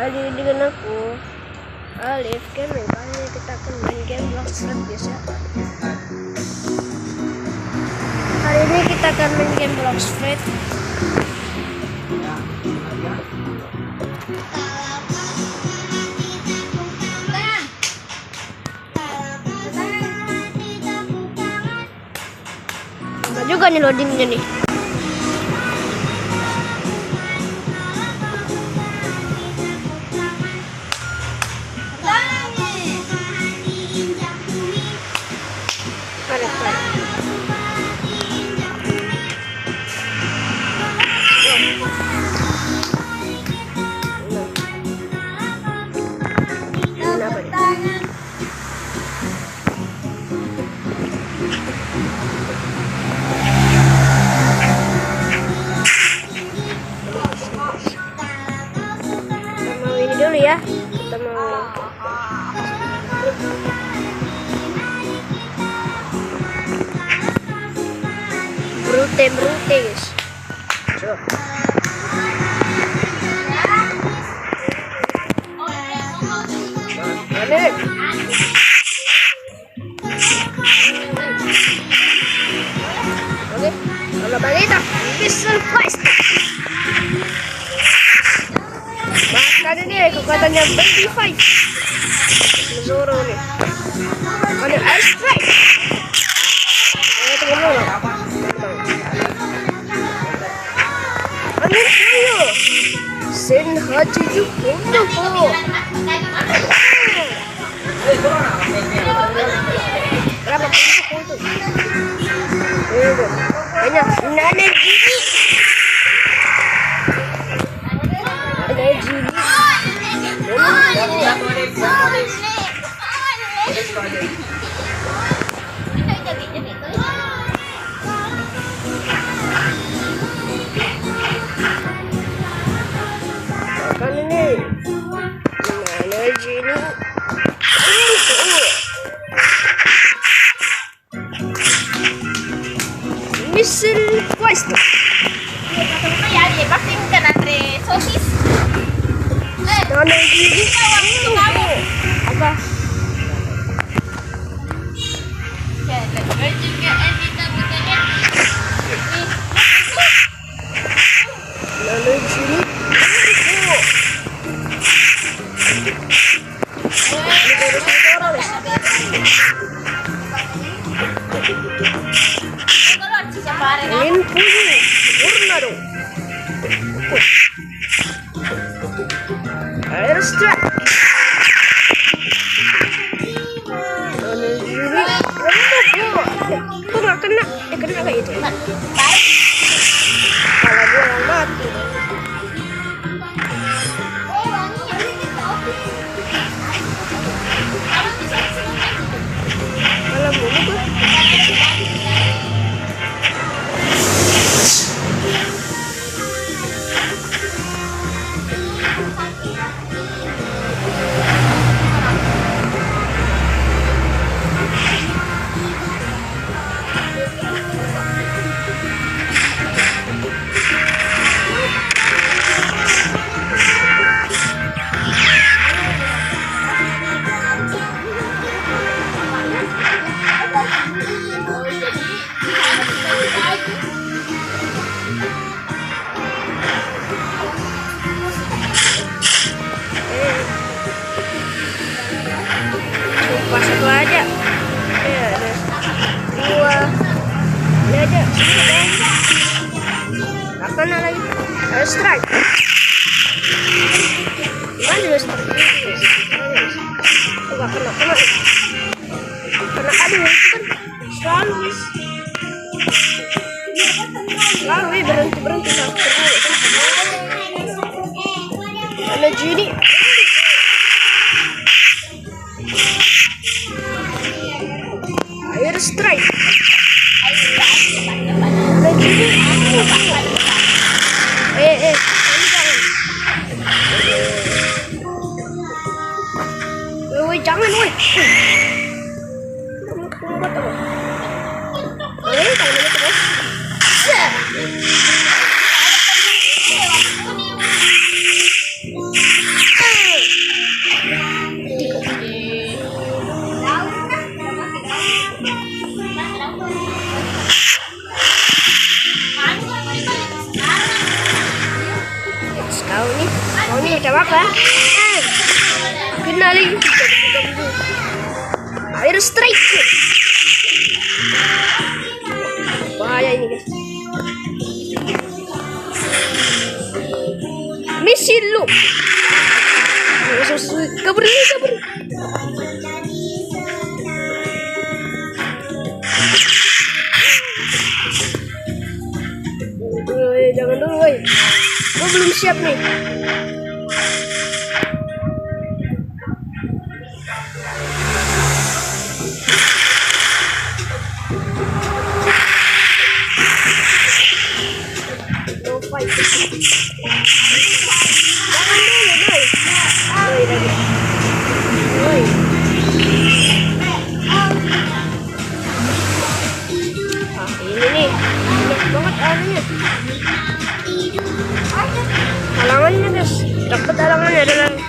Kali ini dengan aku Alif Gaming. Kali ini kita akan main game Bloxfruit biasa. Kali ini kita akan main game Bloxfruit. Lama juga nih loadingnya nih. Dulu ya, kita mau brute guys. So. Oke, kalau balita Missile Quest. Makanya nih kekuatannya Baby Fight Zoro nih. Ada Air Strike. Tunggu dulu. Ada Fuyo Senhachi Kondo. Berapa punto? Banyak. Nane gini. Ada gini. Makan ini mana gini Missile Quest ya dipasingkan Andre sosis mana gini apa mana gini Tornado Air Strike kok gak kena? Kena gak itu? Kalau gue yang mati kalau bunuh gue satu aja ya, ada dua ini aja gak kena lagi. Air Strike gimana juga strike gak kena aduh itu kan selalu berhenti ada gini Air Strike lagi jangan jangan macam apa? Kenali. Air strike. Bahaya ini guys. Misil lu. Kabur. Jangan dulu, woy. Gue belum siap nih. No fight. Jangan dulu, boy. Woy. Ini nih. Banyak banget airnya. Halangannya guys, dapat halangannya adalah kena.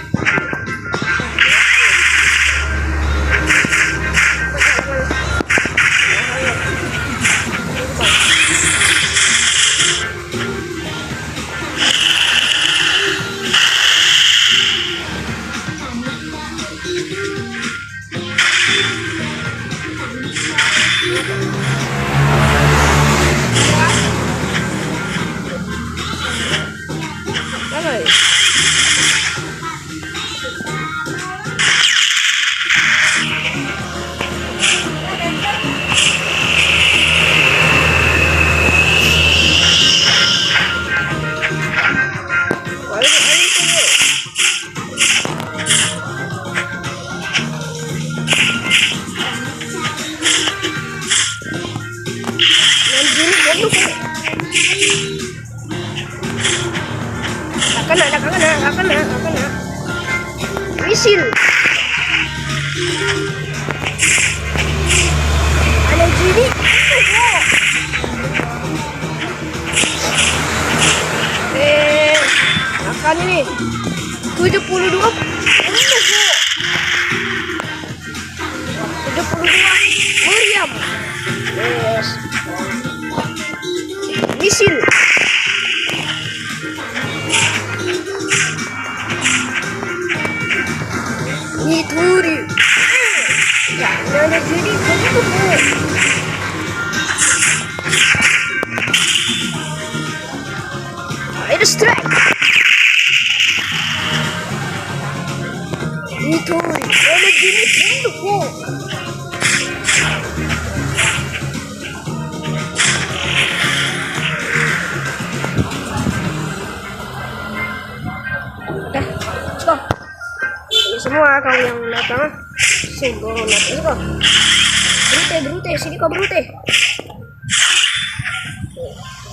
Misil. Ada gini. Makan ini 72 meriam. Yes. Misil. Nituri. Jangan ada jadi begitu. Air strike. Nituri. Ada jadi begitu. Stop. Ini semua kau yang datang sungguh nanti kok. Brute, sini kau Brute.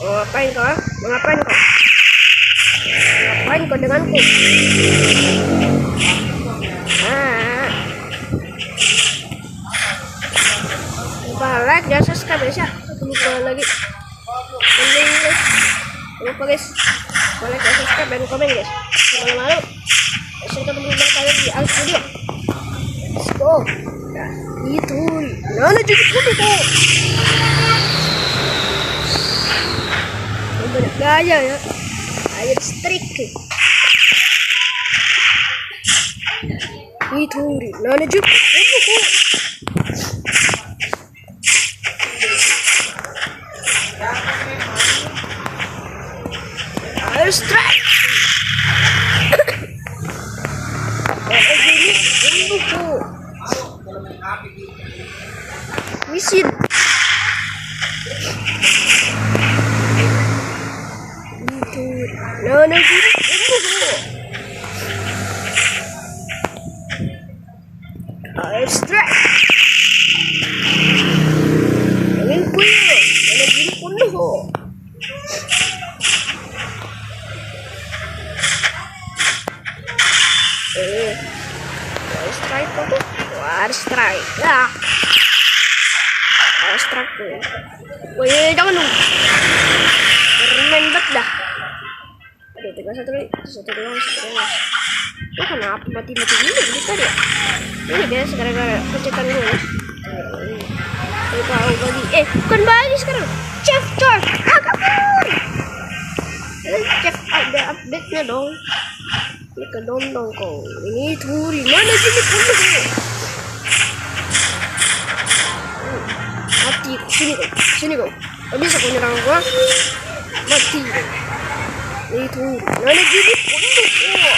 Ngapain kau? Ngapain kau denganku? Like dan subscribe guys ya. Lupa lagi. Lupa guys. Like dan subscribe dan komen guys. Jangan malu. Kita berjumpa kali di Al Studio. Let's go. Nah, itu. Nah, jadi kudu tuh. Banyak gaya ya. Air strike. Itu. Nah, jadi kudu tuh. Air strike. Misil. Itu. Nah, jadi air strike. Angin kuil. Nah, jadi penuh. Strike apa? War strike. Ya. War strike. Woi, jangan dong. Bermain bet dah. Aduh, 31 doang. Itu kenapa mati ini tadi ya? Ini guys, gara-gara pencetan gue ya. Tahu bagi. Bukan bagi sekarang. Chef George. Kabur. Chef ada update-nya dong. Ini kedondong kau. Ini turi. Mana sini punduk kau? Mati. Sini kau. Sini kau. Kau bisa kau nyerang gua? Mati kau. Ini turi. Mana sini punduk kau?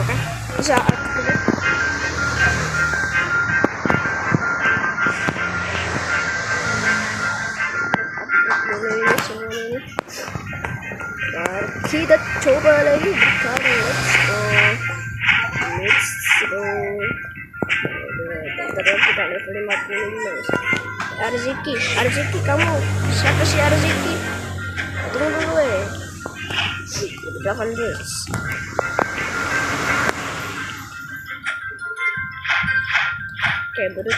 Oke. Bisa. Kita coba lagi sekarang. Let's go. Bentar kita level 55. Arziki kamu siapa sih Arziki? Tunggu dulu Udah this. Oke berut.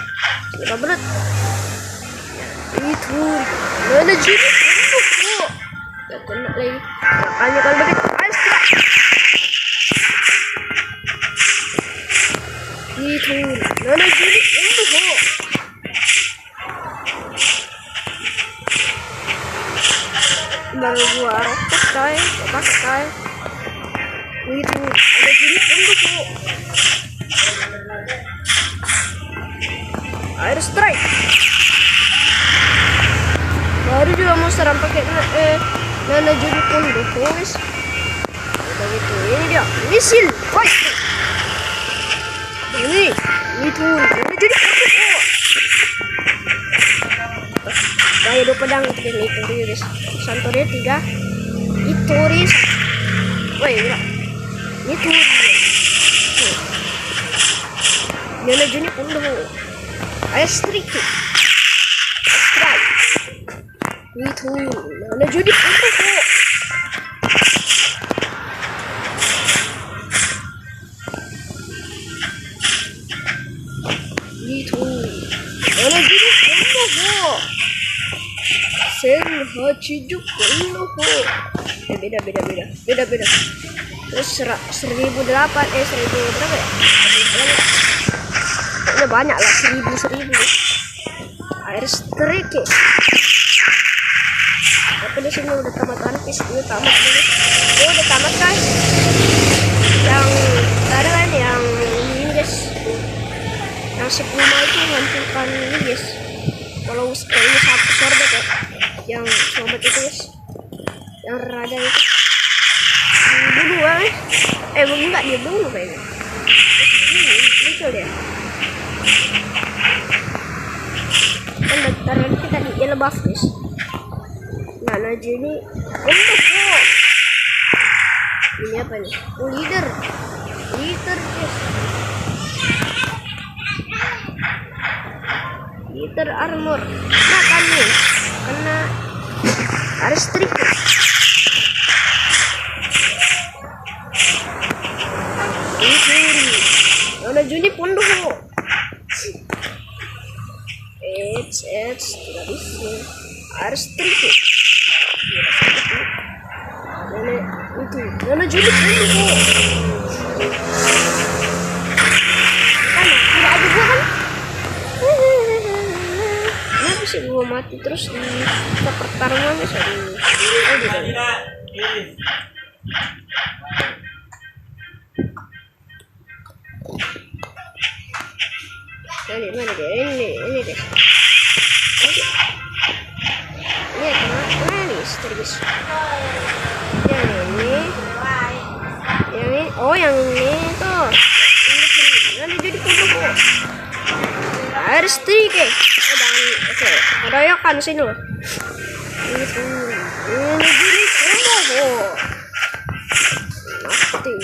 Itu mana jadi ya kena lagi. Makanya kalau begitu itu mana jadi baru gua roket guys, pakai itu ada jadi air strike baru juga mau serang pakai nana jadi punduk guys. Begitu ini dia misil fight ini itu nana jadi punduk kayak dua pedang ini itu guys. Santornya 3 itu ris woi gila itu nana jadi punduk air strike itu nana jadi punduk itu nana jadi punduk Senhachijuk Konoho. Beda. Terus 1008 1000 berapa ya? Udah banyak lah 1000. Air strike. Tapi di sini udah tamat ini tamat dulu. Udah tamat guys. Yang tadi kan yang ini guys. Yang 10 itu menghancurkan ini guys. Kalau ini satu sorbet ya. Yang sobat itu guys, yang rada itu dibunuh guys. Enggak dia bunuh kayaknya. Lucu deh. Kan tadi kita dia lebaf guys. Nah Najwa ini untuk ini apa nih? Leader guys. Leader armor. Makan nih. Kena harus trik udah Juni punduk tidak bisa harus trik mana Juni punduk kan tidak ada gua kan sih gua mati terus di pertarungannya sorry. Mana deh ini deh. Ini kemana nih terus? Yang ini, yang ini tuh. Ini jadi punduk. Harus trik oke, rayakan sini loh. Ini jadi punduk. Mati.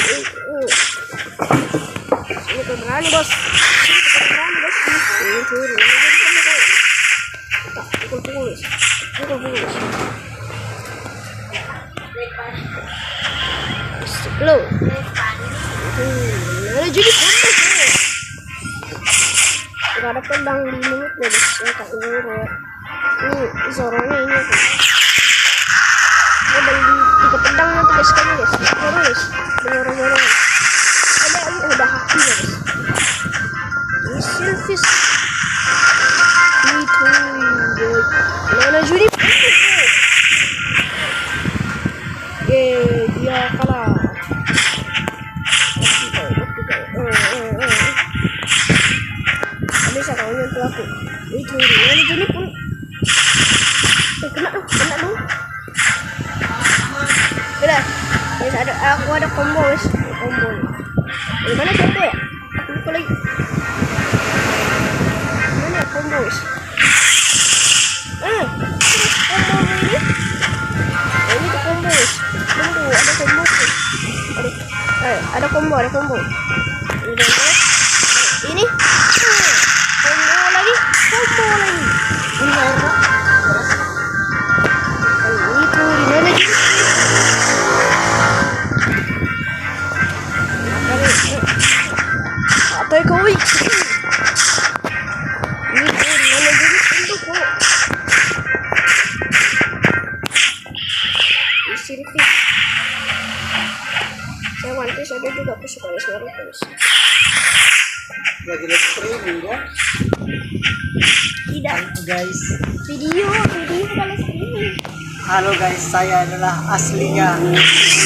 Ini berani bos. Ini turun. Pukul. Slow. Ini jadi punduk. Gak ada pedang di mulut deh guys, ya tak urut. Ini Zoronya ini tuh. Ada di 3 pedang nanti guys kan guys. Terus Zoro. Ada udah haki guys. Ini Silvis. Itu mana judi? Ini jadi pun. Kena dong. Udah. Guys, aku ada combo guys. Combo. Di mana combo ya? Aku lupa lagi. Mana combo guys? Combo ini. Ini tuh combo guys. Combo, ada combo guys. Ada combo. Ini. Combo lagi. Ini merah. Itu di mana sih? Atau kau ini di mana jadi untuk kau? Isi repeat. Saya wanti saja juga aku suka suara terus. Lagi streaming ya? Tidak. Guys. Video kalau streaming. Halo guys, saya adalah aslinya gaming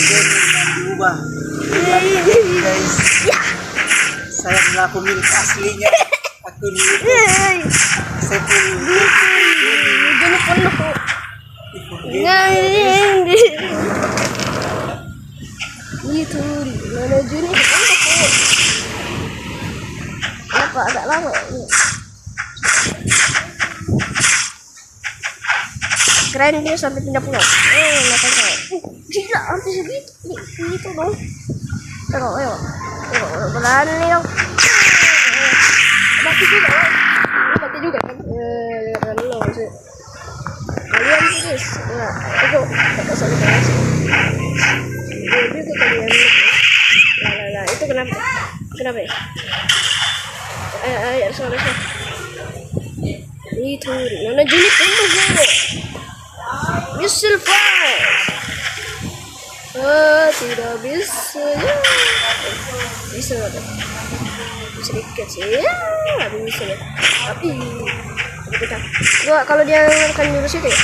yang diubah. Guys. Ya. Saya adalah pemilik aslinya akun YouTube. Saya pemilik Jadi penuh. Itu di mana Juni? Apa agak lama ini? Keren dia sampai pindah pulau. Makan saya. Gila, hampir segitu. Gitu dong. Tengok, ayo. Berani dong. Mati juga kan? Jangan lo sih. Kalian sih guys. Nah, itu kata saya guys. Jadi itu kalian. Lah, itu kenapa? Kenapa ya? Ayo, suara. Itu mana Juni tunggu gue. Missile fire. Tidak bisa ya. Bisa sedikit sih ya, nggak bisa ya. Tapi kita kalau dia akan jurus itu ya.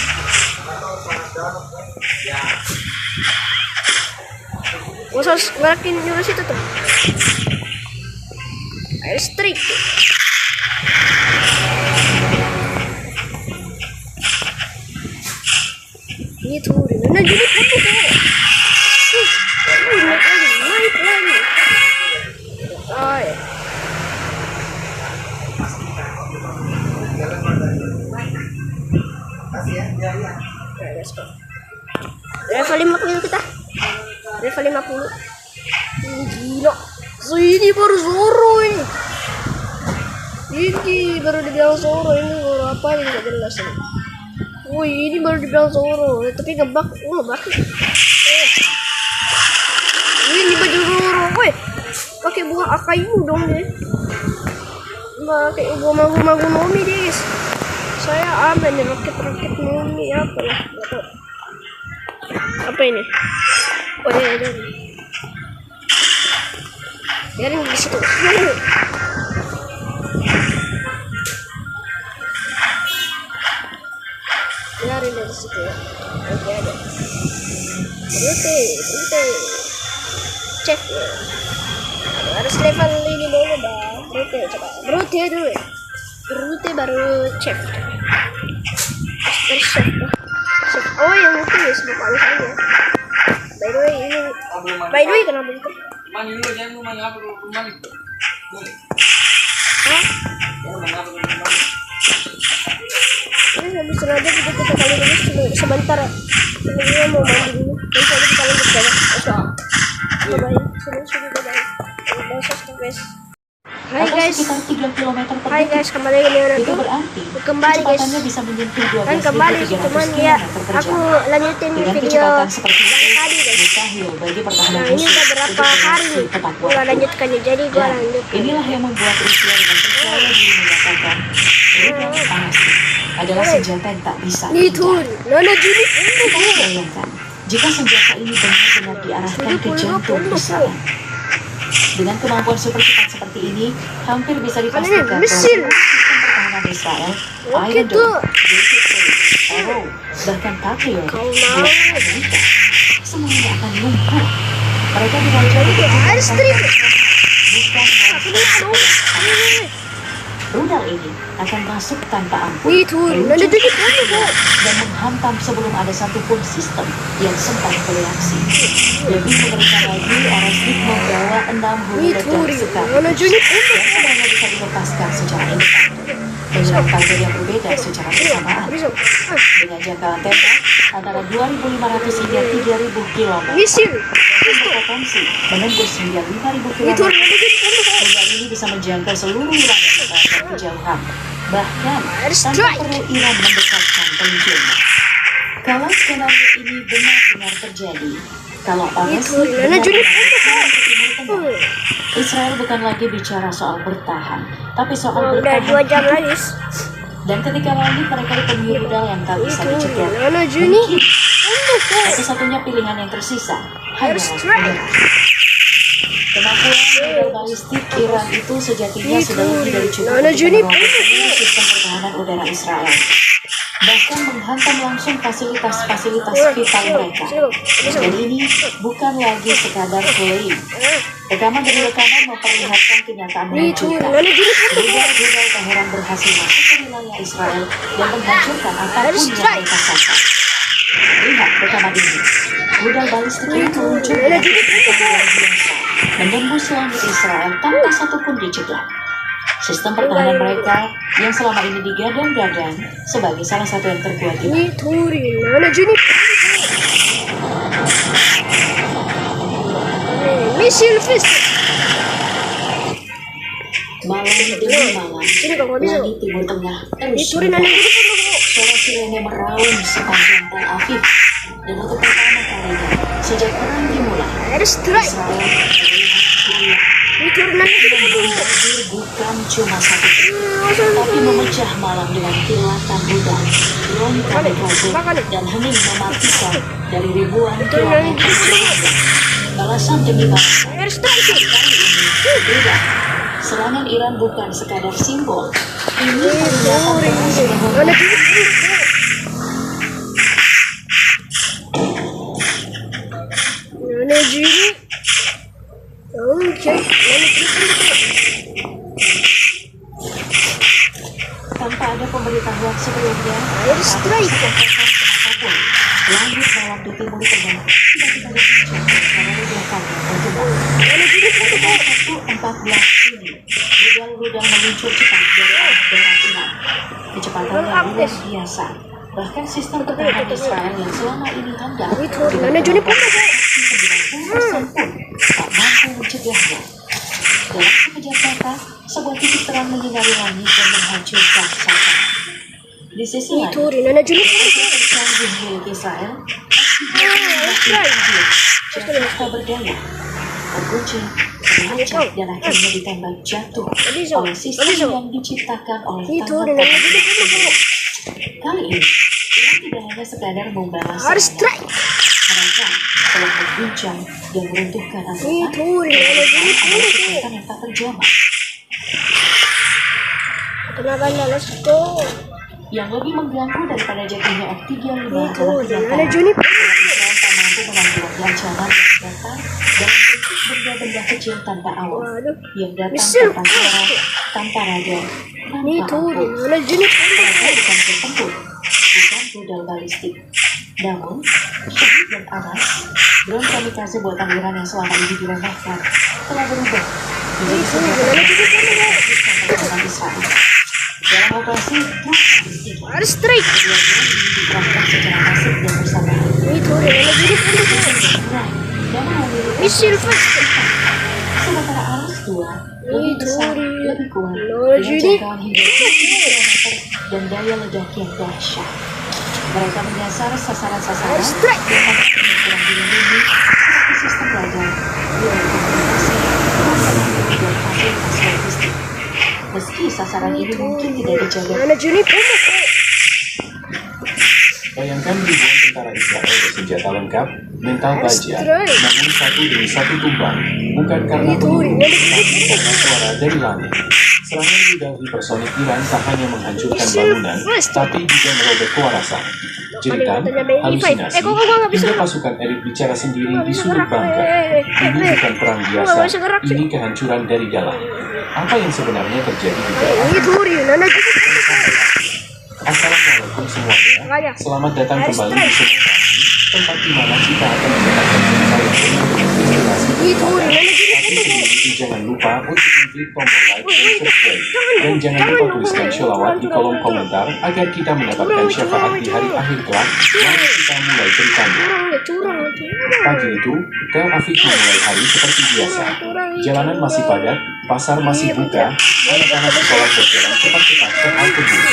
Gua harus ngelakin jurus itu tuh. Air strike. Itu dimana jadi apa tuh? Naik lagi. Oh ya. Level 50 kita. Level 50. Gila. Ini baru Zoro ini. Ini baru dibilang Zoro, ini baru apa ini nggak jelas ini. Wih, ini baru dibilang Zoro, tapi ngebak. Ini baju Zoro, woi. Pakai buah akaimu dong deh. Pakai buah magu nomi deh guys. Saya aman nih rakit nomi apa ya? Nggak tahu. Apa ini? Oh ya, ada. Biarin di situ. Biarin dari situ ya. Oke ada. Rute. Cek ya. Harus level ini dulu dah. Rute coba. Rute dulu ya. Rute baru cek. Terus cek. Oh yang itu ya sebab alus aja. By the way kenapa itu? Mani lu jangan lu main apa dulu mani. Hah? Jangan main apa dulu mani. Ini habis sengaja kita kali ini sebentar. Ini mau mandi dulu. Nanti kita lanjut ya. Bye bye. Sudah bye guys. Hai guys. Sekitar 3 km per Hai guys, kembali ke Leonardo. Itu berarti Kembali guys. kecepatannya bisa menyentuh 12.300 Kan kembali cuman ya aku lanjutin dengan video kecepatan seperti yang itu tadi guys. mustahil bagi pertahanan Nah ini musuh udah berapa untuk hari berhasil tepat gua waktu. lanjutkannya, jadi gua Dan lanjutkan. inilah yang membuat Rusia dengan percaya diri menyatakan Ridwan Pasti adalah senjata yang tak bisa Itu dihindari. Nona Juni Kamu bayangkan jika senjata ini benar-benar diarahkan ke jantung seseorang. Dengan kemampuan super cepat seperti ini, hampir bisa dipastikan bahwa mesin. sistem pertahanan Israel, Iron gitu. Dome, Patriot, Arrow, bahkan Patriot, Kau buatan mau. Amerika, semuanya akan lumpuh. Mereka diwajibkan Air strip. bukan Aduh. Rudal ini akan masuk tanpa ampun Itu nana meluncur jadi ke udara dan menghantam sebelum ada satupun sistem yang sempat bereaksi. Lebih mengerikan lagi, Arasnik membawa 6 hulu Itu ledak sekaligus nana jadi yang semuanya bisa dilepaskan secara independen menyerang target yang berbeda secara bersamaan bisa. dengan jangkauan tembak antara 2.500 hingga 3.000 km Misil. dan berpotensi menembus hingga 5.000 km. Itu nana jadi Rudal ini bisa menjangkau seluruh wilayah negara dan kejauhan, bahkan tanpa perlu Iran mendekatkan peluncurnya. Kalau skenario ini benar-benar terjadi, kalau Arasnik Itu nana jadi benar-benar ke Timur Tengah, Israel bukan lagi bicara soal bertahan, tapi soal Udah 2 bertahan jam hidup. lagi. Dan ketika lagi mereka dipenuhi rudal yang tak bisa Itu dicegah, nana jadi mungkin satu-satunya pilihan yang tersisa hanyalah menyerah. Kemampuan rudal balistik Iran itu sejatinya sudah lebih dari cukup Nana untuk jadi meroboh seluruh sistem pertahanan udara Israel, bahkan menghantam langsung fasilitas-fasilitas vital mereka. Dan ini bukan lagi sekadar klaim. Rekaman demi rekaman memperlihatkan kenyataan Itu menunjukkan nana jadi rudal Teheran berhasil masuk ke wilayah Israel dan menghancurkan apapun yang mereka sasar. Lihat rekaman ini. Rudal balistik itu muncul dengan kecepatan luar biasa, menembus langit Israel tanpa satupun dicegah. Sistem pertahanan mereka yang selama ini digadang-gadang sebagai salah satu yang terkuat ini Itu nana jadi misil fist. malam demi malam. Sini kau nggak bisa. Langit Timur Tengah terus Itu nana bergerak. jadi Suara sirene meraung sepanjang Tel Aviv, dan untuk pertama kalinya sejak perang dimulai, Air strike. Israel melihat goyah. Itu nana jadi Hadir bukan cuma satu tapi memecah malam dengan kilatan rudal, drone kamikaze, dan hening mematikan dari ribuan kilometer jauh. Balasan demi balasan. air strike. Kali ini berbeda. Serangan Iran bukan sekadar simbol. Ini peringatan keras bahwa Nana jadi nana jadi. Oke, nana jadi. tanpa ada pemberitahuan sebelumnya, Air strike. apapun, langit malam di Timur Tengah tiba-tiba dipincang karena ledakan yang bergema. Nana jadi 14 Juni, rudal-rudal meluncur cepat dari arah barat Iran. Kecepatannya luar biasa. Bahkan sistem pertahanan Israel yang selama ini handal Itu nana jadi 90% pun tak mampu mencegahnya. Dalam sekejap mata, sebuah titik terang menyinari langit dan menghancurkan sasaran. Di sisi lain, Itu nana jadi tercanggih milik Israel, jatuh tak berdaya, terkunci, terlacak, dan akhirnya ditembak jatuh oleh sistem yang diciptakan oleh Itu tangan nana jadi Kali ini, Iran tidak hanya sekadar membalas air serangan. strike. Mereka telah mengguncang dan meruntuhkan angkatan Itu dan nana jadi adalah kekuatan yang tak terjamah. Tenaga let's go. Yang lebih mengganggu daripada jatuhnya F-35 Itu adalah nana kenyataan jadi bahwa Israel tak mampu menanggulangi ancaman yang datang dalam bentuk benda-benda kecil tanpa awak waduh. yang datang Misil. tanpa suara, tanpa radar, tanpa Itu ampun. nana jadi Mereka bukan tempur, bukan rudal balistik. Namun, Syahid dan Anas, drone kamikaze buatan Iran yang selama ini diremehkan, telah berubah menjadi senjata pertahanan Israel. Dalam operasi Truk air strike. kedua drone ini dikerahkan secara masif dan bersamaan. Itu nana jadi Nah, dan memiliki misil fast. sementara Anas 2 lebih Itu besar, lebih kuat, nana dengan jadi jangkauan hingga 10 km dan daya ledak yang dahsyat. Mereka menyasar sasaran-sasaran Air strike. yang kurang dilindungi seperti sistem radar, wilayah komunikasi, dan fasilitas logistik. Meski sasaran ini mungkin tidak dijaga, nana jadi Bayangkan ribuan tentara Israel bersenjata lengkap, mental baja, namun satu demi satu tumbang, bukan karena peluru, tapi karena suara dari langit. Serangan rudal hipersonik Iran tak hanya menghancurkan bangunan, tapi juga merobek kewarasan. Jeritan, halusinasi, hingga pasukan elit bicara sendiri di sudut bunker. Ini bukan perang biasa, ini kehancuran dari dalam. Apa yang sebenarnya terjadi di Tel Ini Aviv? turi, nana juga. Assalamualaikum semuanya. Makanya. Selamat datang Harus kembali try. di tempat di mana kita akan mendapatkan berita yang penuh dengan inspirasi Ini turi, Anda. nana juga. Tapi sebelum itu jangan lupa untuk mengklik tombol like dan subscribe. Dan jangan lupa tuliskan sholawat di kolom komentar agar kita mendapatkan syafaat di hari akhir kelak. Mari kita mulai ceritanya. Curang. Pagi itu, Tel Aviv memulai hari seperti biasa. Jalanan masih padat, pasar masih buka, anak-anak sekolah berjalan cepat-cepat ke halte bus.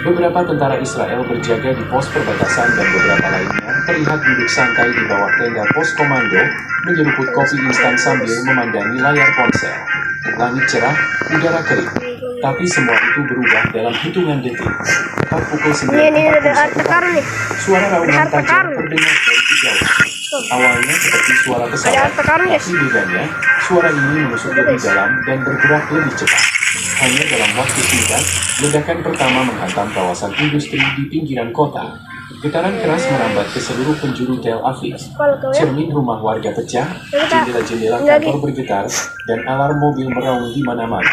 Beberapa tentara Israel berjaga di pos perbatasan dan beberapa lainnya terlihat duduk santai di bawah tenda pos komando, menyeruput kopi instan sambil memandangi layar ponsel. Langit cerah, udara kering. Tapi semua itu berubah dalam hitungan detik. Tepat pukul 9.41 Ini ada harta karun nih. suara raungan harta tajam karun. terdengar dari kejauhan. Awalnya seperti suara Ada pesawat, harta karun, guys. tapi bedanya, suara ini menusuk lebih dalam dan bergerak lebih cepat. Hanya dalam waktu singkat, ledakan pertama menghantam kawasan industri di pinggiran kota. Getaran keras merambat ke seluruh penjuru Tel Aviv. Cermin rumah warga pecah, jendela-jendela kantor bergetar, dan alarm mobil meraung di mana-mana.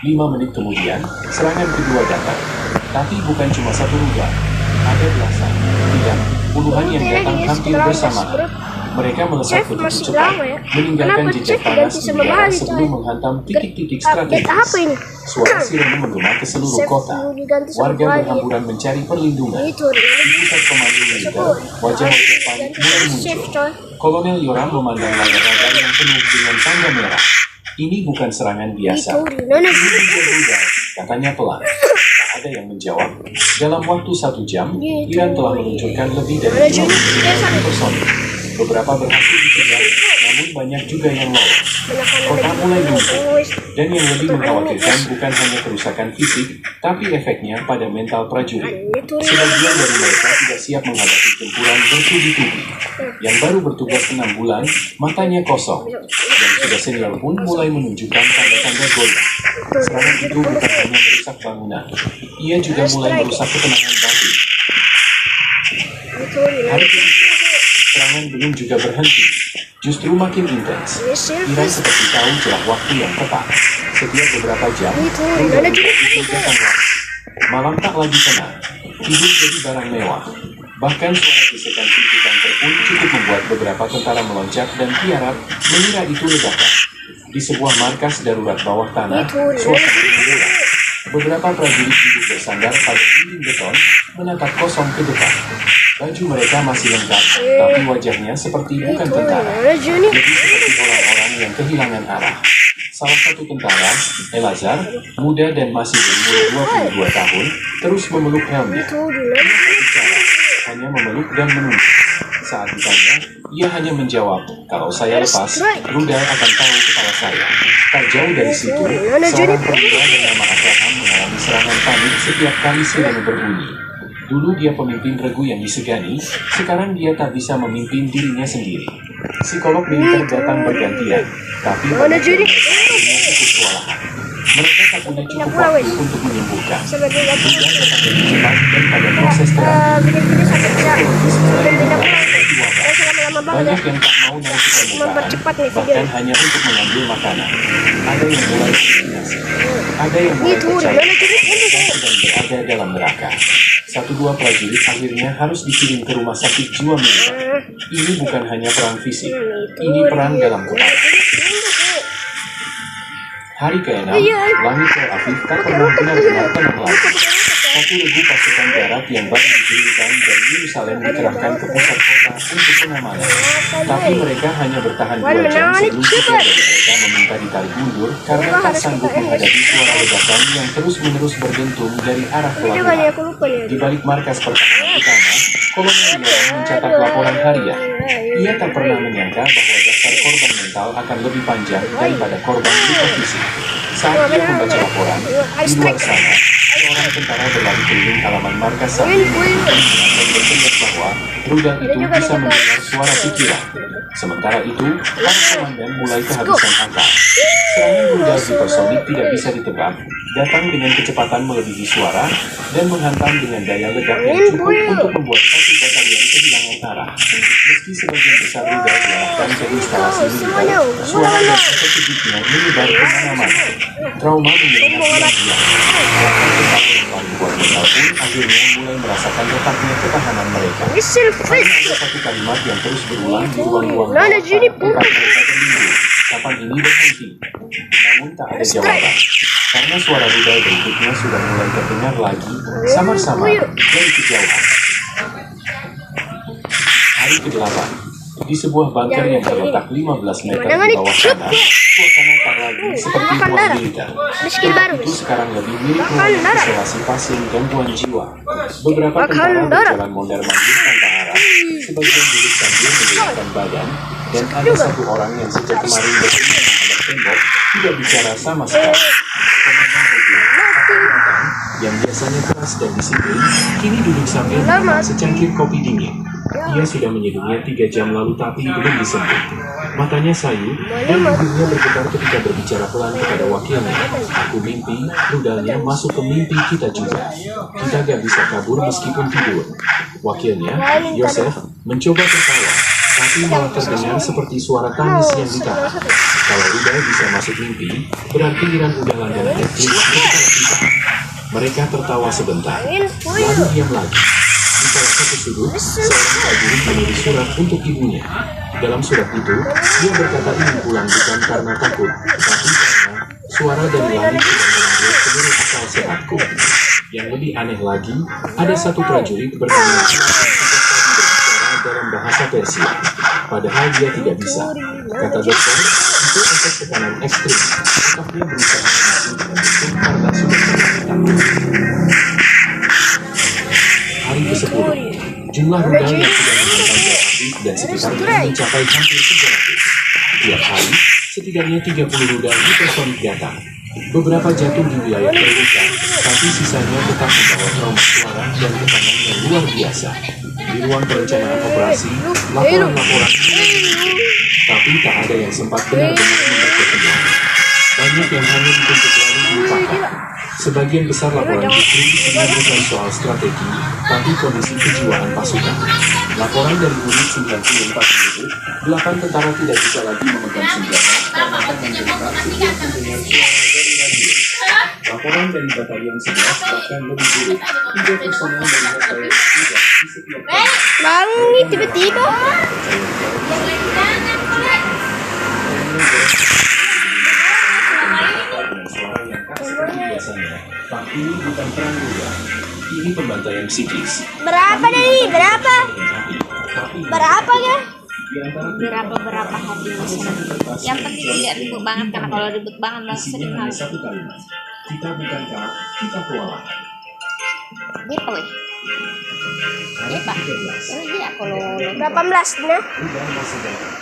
5 menit kemudian, serangan kedua datang. Tapi bukan cuma satu rudal. Ada belasan, tidak, puluhan yang datang hampir bersamaan. Mereka melesat Chef begitu masih cepat, lama ya. meninggalkan Kenapa jejak Chef panas diganti di sama udara Bali, sebelum coy? menghantam titik-titik Update strategis. apa ini? Suara sirene menggema ke seluruh Chef kota. diganti sama Warga Bali. berhamburan mencari perlindungan. Ini turi. Di pusat komando militer, wajah-wajah panik mulai Chef muncul. coy. Kolonel Yoram memandang layar radar yang penuh dengan tanda merah. Ini bukan serangan Ini biasa. turi, nana Ini juga. rudal, katanya pelan. Tak ada yang menjawab. Dalam waktu 1 jam, Iran telah meluncurkan lebih dari 50 personil. Beberapa berhasil dicegah, namun banyak juga yang lolos. Kota mulai luntur. Dan yang lebih mengkhawatirkan bukan hanya kerusakan fisik, tapi efeknya pada mental prajurit. Ini turi. Sebagian dari mereka tidak siap menghadapi gempuran bertubi-tubi. Yang baru bertugas 6 bulan, matanya kosong. Yang sudah senior pun mulai menunjukkan tanda-tanda goyah. Serangan itu bukan hanya merusak bangunan, ia juga mulai merusak ketenangan batin. Ini turi. Hari kedua, serangan belum juga berhenti, justru makin intens. Ini chef. Iran seperti tahu celah waktu yang tepat. Setiap beberapa jam, Itu, rudal ada juga itu datang lagi. Malam tak lagi tenang, tidur jadi barang mewah. Bahkan suara gesekan pintu kantor pun cukup membuat beberapa tentara meloncat dan tiarap mengira itu ledakan. Di sebuah markas darurat bawah tanah, suasana gelap. Beberapa prajurit duduk bersandar pada dinding beton, menatap kosong ke depan. Baju mereka masih lengkap, tapi wajahnya seperti bukan tentara. Nana Juni. Lebih seperti orang-orang yang kehilangan arah. Salah satu tentara, Elazar, muda dan masih berumur 22 tahun, terus memeluk helmnya. Turi. Dia tak bicara, hanya memeluk dan menunggu. Saat ditanya, ia hanya menjawab, kalau saya lepas, rudal akan tahu kepala saya. Tak jauh dari situ, seorang perwira bernama Abraham mengalami serangan panik setiap kali sirene berbunyi. Dulu dia pemimpin regu yang disegani, sekarang dia tak bisa memimpin dirinya sendiri. Psikolog militer datang bergantian, tapi banyak dari mereka akhirnya ikut kewalahan. Mereka tak punya cukup waktu untuk menyembuhkan. Sampai tidak pulang. Rudal datang lebih cepat dan pada proses terapi. Begini-begini sampai tidak. Psikologis Sampai mengalami tidak dampak pulang. bagi wabah. Saya sudah lama banget. Banyak yang tak mau naik ke permukaan, Mempercepat nih video. bahkan hanya untuk mengambil makanan. Ada yang mulai halusinasi. Ada yang mulai Itu, percaya mana jadi mereka sedang berada dalam neraka. 1-2 prajurit akhirnya harus dikirim ke rumah sakit jiwa militer. Ini bukan hanya perang fisik, ini perang dalam kepala. Hari ke-6, langit Tel Aviv tak pernah benar-benar tenang lagi. Satu regu pasukan darat yang baru dikirimkan dari Yerusalem dikerahkan ke pusat kota untuk pengamanan. Tapi mereka hanya bertahan 2 jam sebelum tiga dari mereka meminta ditarik mundur karena tak sanggup menghadapi suara ledakan yang terus-menerus berdentum dari arah Ini banyak pelabuhan. aku lupa nih. Di balik markas pertahanan utama, Kolonel Yoram mencatat laporan harian. Ia tak pernah menyangka bahwa daftar korban mental akan lebih panjang daripada korban luka fisik. Saat ia membaca laporan, di luar sana, seorang tentara berlari keliling halaman markas sambil dan berteriak bahwa rudal itu bisa mendengar suara pikiran. Sementara itu, para komandan mulai kehabisan akal. Serangan rudal hipersonik tidak bisa ditebak, datang dengan kecepatan melebihi suara, dan menghantam dengan daya ledak yang cukup untuk membuat satu batalion kehilangan arah. Meski Meski sebagian besar rudal diarahkan ke instalasi semuanya, militer, suara dan efek kejutnya menyebar kemana-mana. Trauma menyelimuti dia. Bahkan tentara yang paling kuat mental pun akhirnya mulai merasakan retaknya ketahanan mereka. Whistle Hanya face. ada satu kalimat yang terus berulang di ruang-ruang Nada bawah jadi tanah tempat mereka berlindung. Kapan ini berhenti? Namun tak ada jawaban. Karena suara rudal berikutnya sudah mulai terdengar lagi, samar-samar dari kejauhan. Hari ke-8, di sebuah bunker yang terletak 15 meter di bawah tanah, suasana tak lagi seperti ruang militer. Miskin baru. Itu sekarang lebih mirip ruang isolasi pasien gangguan jiwa. Beberapa tentara berjalan mondar-mandir tanpa arah, sebagian duduk sambil menggerakkan badan, dan ada satu orang yang sejak kemarin berdiri menghadap tembok tidak bicara sama sekali. Komandan Regen, yang biasanya keras dan disiplin, kini duduk sambil minum secangkir kopi dingin. Ia sudah menyeduhnya 3 jam lalu tapi belum disebut. Matanya sayu dan bibirnya bergetar ketika berbicara pelan kepada wakilnya. Aku mimpi, rudalnya masuk ke mimpi kita juga. Kita gak bisa kabur meskipun tidur. Wakilnya, Yosef, mencoba tertawa, tapi malah terdengar seperti suara tangis yang ditahan. Kalau rudal bisa masuk mimpi, berarti Iran udah langganan Netflix ketika kita. Mereka tertawa sebentar, lalu diam lagi. Di salah satu sudut, seorang prajurit menulis surat untuk ibunya. Dalam surat itu, dia berkata ingin pulang bukan karena takut, tapi karena suara dari langit sudah mengambil seluruh akal sehatku. Yang lebih aneh lagi, ada satu prajurit bernama berbicara dalam bahasa Persia. Padahal dia tidak bisa. Kata dokter, itu efek tekanan ekstrim. Tetap dia berusaha mengisi karena sudah terlalu takut. Hari ke-10, jumlah rudal yang sudah menghantam Tel Aviv dan sekitarnya mencapai hampir 300. Tiap hari, setidaknya 30 rudal hipersonik datang. Beberapa jatuh di wilayah terbuka, tapi sisanya tetap membawa trauma suara dan tekanan yang luar biasa. Di ruang perencanaan operasi, laporan-laporan tapi tak ada yang sempat benar-benar membaca semua. Banyak yang hanya dituntut lalu dilupakan. Sebagian besar laporan justru isinya bukan soal strategi, tapi kondisi kejiwaan pasukan. Laporan dari unit 94 menyebut, 8 tentara tidak bisa lagi memegang senjata karena akan menjebak setiap mendengar suara dari radio. Laporan dari batalion 11 bahkan lebih buruk. 3 personel melihat layar tidak di setiap Bangi tiba-tiba. suara yang tak seperti biasanya. Tapi ini bukan perang rudal. Ini pembantaian psikis. Berapa dari? Berapa? Tapi Berapa ya? di antara berapa hati masyarakat. Yang penting tidak ribut banget, karena kalau ribut banget langsung isinya sering hanya hal. satu kalimat. Kita bukan kalah, kita kewalahan. Dia boleh. Hari Iya, Pak. ke-13. Terus dia kalau 18 nah. Rudal masih datang.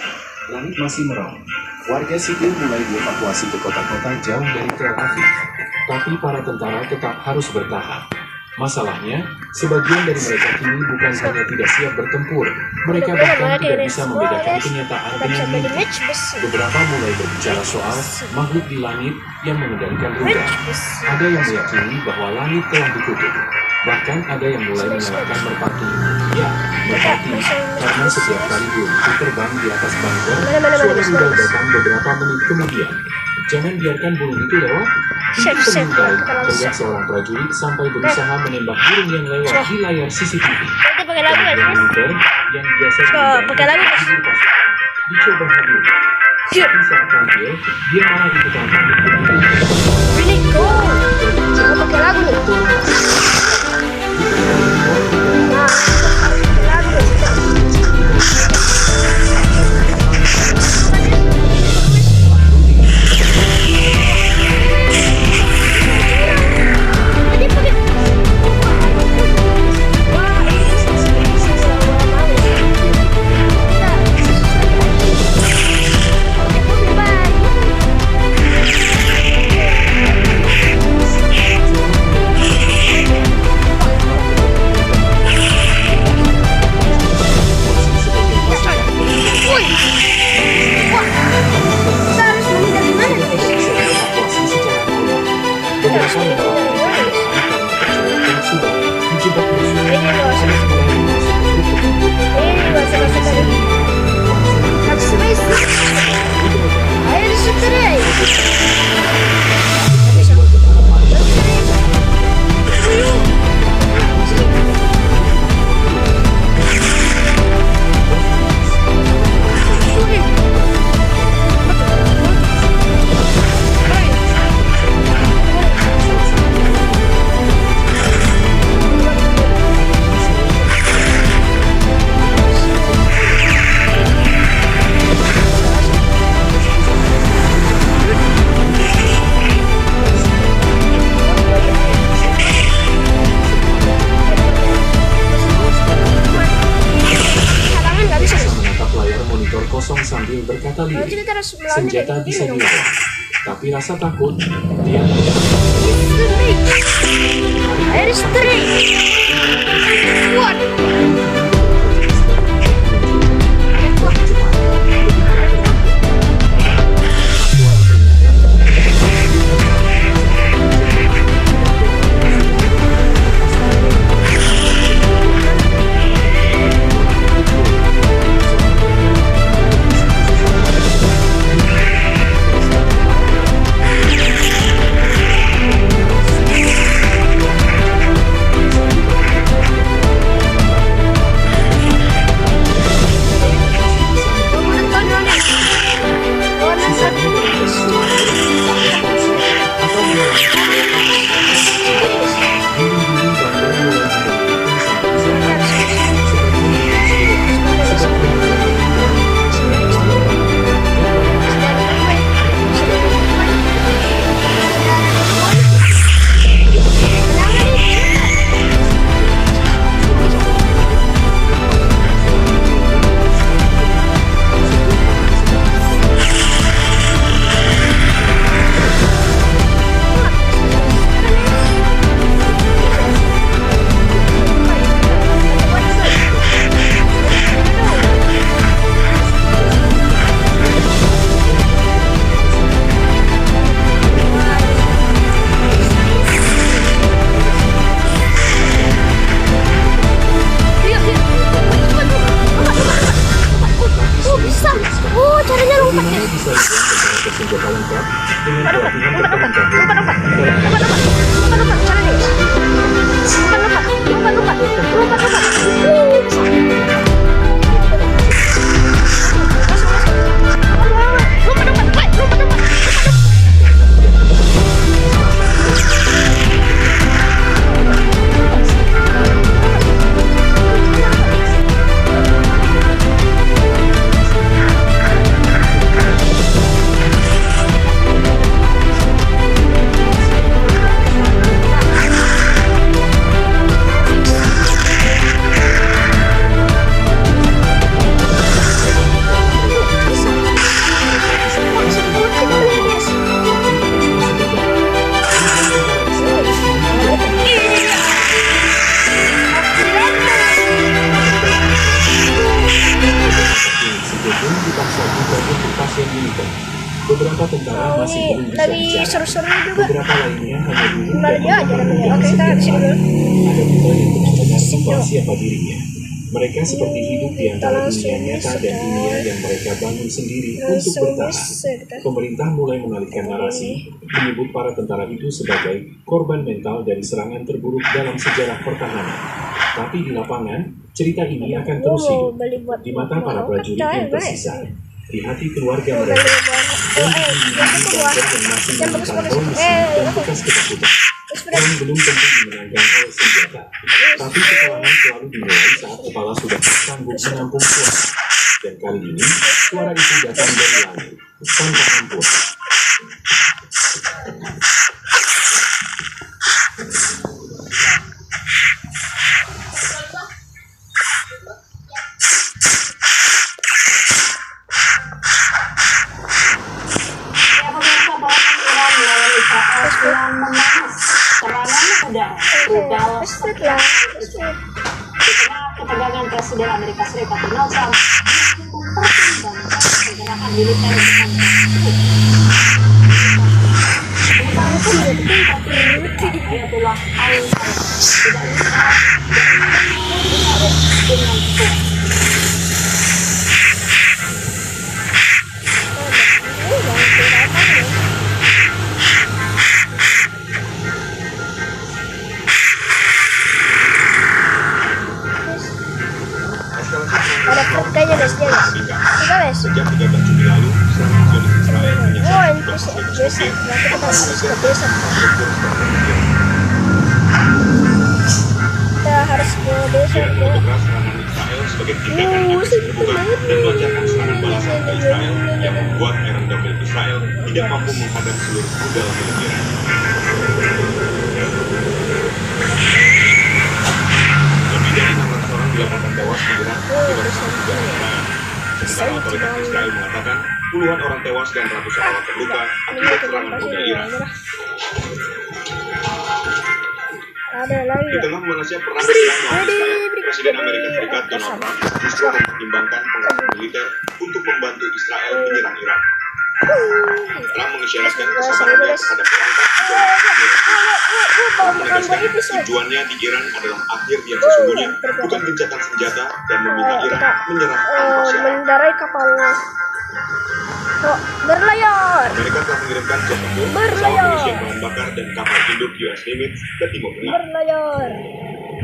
Langit masih merah. Warga sipil mulai dievakuasi ke kota-kota jauh dari Tel Aviv. Tapi para tentara tetap harus bertahan. Masalahnya, sebagian dari mereka kini bukan hanya tidak siap bertempur, mereka bahkan tidak bisa membedakan kenyataan dengan mimpi. Beberapa mulai berbicara soal makhluk di langit yang mengendalikan rudal. Ada yang meyakini bahwa langit telah ditutup. Bahkan ada yang mulai menyalakan merpati. Ya, merpati, karena setiap kali burung itu terbang di atas bunker, suara rudal datang beberapa menit kemudian. Jangan biarkan burung itu lewat. Itu mengintai, teriak seorang prajurit sampai berusaha menembak burung yang lewat di layar CCTV. Kita pakai lagu kan? Militer yang biasa pakai lagu, Mas. tidur pasukan dicoba hadir. Tapi saat tampil, dia malah ikutan panik. Ini go. Kita pakai lagu nih. Nah, pakai lagu. Tadi pakai. Wah, ini bisa lama ya. Pakai mobil baru. Sebuah tentara Malaysia Halangan nggak bisa. bisa menatap layar monitor kosong sambil berkata Kalau lirik. kita harus melawannya Senjata kayak bisa gini dong. dilawan, tapi rasa takut dia tidak. Air string. Kuat. senjata lengkap dengan pelatihan terperangkap. Beberapa tentara masih belum bisa Lagi bicara. seru-serunya juga. Beberapa lainnya hanya duduk Kembali dan dia aja namanya. menunggu Oke, kita di sini dulu. Ada pula yang benar-benar lupa siapa dirinya. Mereka seperti hidup di antara dunia nyata dan dunia yang mereka bangun sendiri untuk bertahan. Pemerintah mulai mengalihkan narasi, menyebut para tentara itu sebagai korban mental dari serangan terburuk dalam sejarah pertahanan. Tapi di lapangan, cerita ini akan terus hidup di mata para prajurit yang tersisa, di hati keluarga mereka, dan di diri yang masih menyimpan kondisi dan bekas ketakutan. Perang belum tentu dimenangkan oleh senjata, tapi kekalahan selalu dimulai saat kepala sudah sanggup menampung suara. Dan kali ini, suara itu datang dari langit, tanpa ampun. Ketegangan Presiden Amerika Serikat Donald Trump mempertimbangkan pergerakan militer Ayatullah Ali tidak dengan kuat. guys dia guys. meningkat. Kita guys. Sejak 13 Juni lalu, serangan Zionis Israel menyasar Oh, sejumlah ini fasilitas biasa. nuklir, Nanti kita kapal harus militer, ke desa. infrastruktur seperti nuklir. Kita harus ke desa. Iran mengutuk keras serangan Israel sebagai tindakan agresi terbuka dan melancarkan serangan balasan ke Israel yang membuat Iran milik Israel tidak mampu menghadang seluruh rudal milik Iran. Lebih dari 600 orang dilaporkan tewas di Iran akibat serangan udara serangan. Sementara otoritas Israel mengatakan puluhan orang tewas dan ratusan orang terluka akibat serangan udara Iran. Ada lagi. Di tengah memanasnya perang Iran melawan Israel, Presiden Amerika Serikat Donald Trump justru mempertimbangkan pengarahan militer untuk membantu Israel menyerang Iran. Trump mengisyaratkan kesabarannya terhadap perangkat menegaskan tujuannya di Iran adalah akhir yang sesungguhnya, bukan gencatan senjata, dan meminta Iran menyerah tanpa syarat. Mengendarai kapal. Oh, berlayar. Amerika telah mengirimkan jet tempur, pesawat pengisian bahan bakar, dan kapal induk US Nimitz ke Timur Tengah. Berlayar.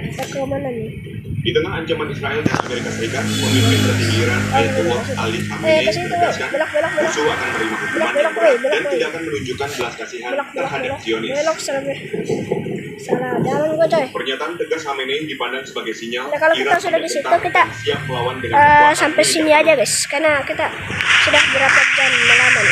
Kita ke mana nih? Di tengah ancaman Israel dan Amerika Serikat, pemimpin tertinggi Iran Ayatollah Ali Khamenei menegaskan musuh akan menerima hukuman yang berat dan tidak akan menunjukkan belas kasihan terhadap Zionis. Belok salah jalan gua coy. Pernyataan tegas Khamenei dipandang sebagai sinyal Nah, kalau kita Iran sudah di situ, gentar kita, dan siap melawan dengan kekuatan sampai sini militer. aja guys, karena kita sudah berapa jam melawan.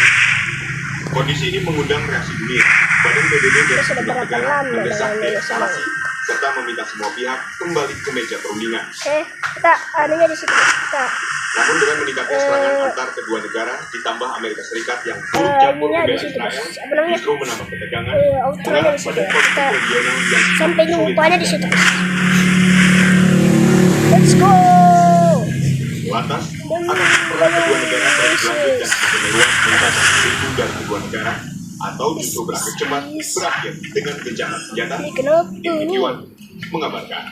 Kondisi ini mengundang reaksi dunia. Badan PBB dan Kita sudah sejumlah berapa negara lama mendesak dengan deeskalasi serta meminta semua pihak kembali ke meja perundingan. Oke, kita anunya di situ. Kita Namun dengan meningkatnya serangan antar kedua negara ditambah Amerika Serikat yang turut campur ininya di membela situ, Israel guys. Apa namanya? justru menambah ketegangan outronya mengarah di situ. pada konflik Kita regional yang sampai sulit jumpanya di situ. dihindari. Let's go. Lantas, apakah perang kedua negara terus berlanjut dan semakin meluas meningkatkan pintu dari kedua negara, atau justru berakhir cepat berakhir dengan gencatan senjata? Ini kenapa Tim ini? Iwan mengabarkan.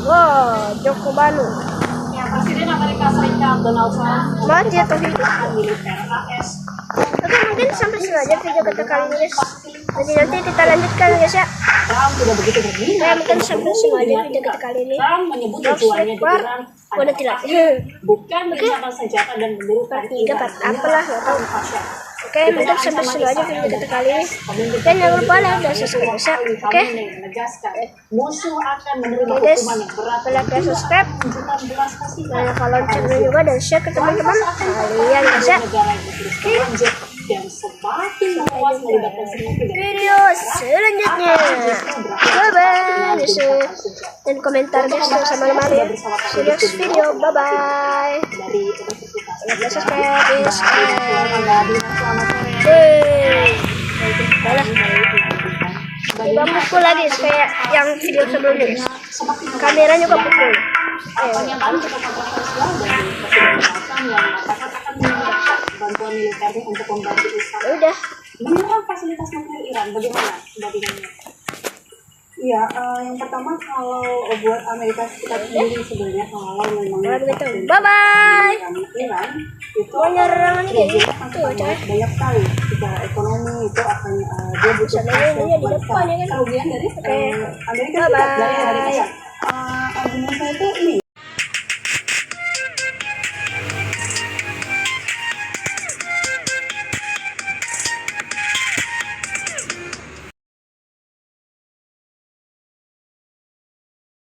Wah, Joko Banu. Ya, Presiden Amerika Serikat Donald Trump Mati atau hidup? memerintahkan militer AS Oke, mungkin sampai sini aja video kita kali ini guys. Nanti kita lanjutkan guys ya. Trump tidak begitu berminat. Ya, mungkin sampai sini aja video kita kali ini. Trump menyebut Drop tujuannya di sleeper. Iran Udah tidak. bukan gencatan senjata dan menurunkan Tiga, Iran part apalah, nggak tahu. tanpa syarat. Oke, mungkin sampai sini aja video kita kali ini. Dan jangan lupa like dan subscribe guys ya. Oke. Menegaskan musuh akan menerima Oke guys, hukuman yang berat. like dan subscribe. Tunjukkan belas kasihan. Dan follow channel juga dan share ke teman-teman kalian guys ya. Negara yang terus berlanjut dan semakin meluas melibatkan semua pihak. Video selanjutnya. Bye bye guys. Dan komentar guys sama lemari ya. See you next video. Bye bye. Dari Universitas Like dan subscribe guys. Selamat sore. Yeay. Salah. Coba pukul lagi kayak yang video sebelumnya guys. Kameranya juga pukul. Yang paling kita sampaikan dari Presiden Donald Trump yang mengatakan akan meningkatkan bantuan militernya untuk membantu Israel Udah. menyerang fasilitas nuklir Iran. Bagaimana bandingannya? Iya, yang pertama kalau buat Amerika Serikat sendiri sebenarnya kalau memang Nah, begitu. Bye bye. Iran itu Mau nyerang ini kayak Dia akan gitu, coy. banyak sekali secara ekonomi itu akan dia butuh Bisa cash nanya di buat depan ya kan? kerugian dari Oke. Amerika Bye Serikat dari bye. hari ke hari. Argumen saya itu ini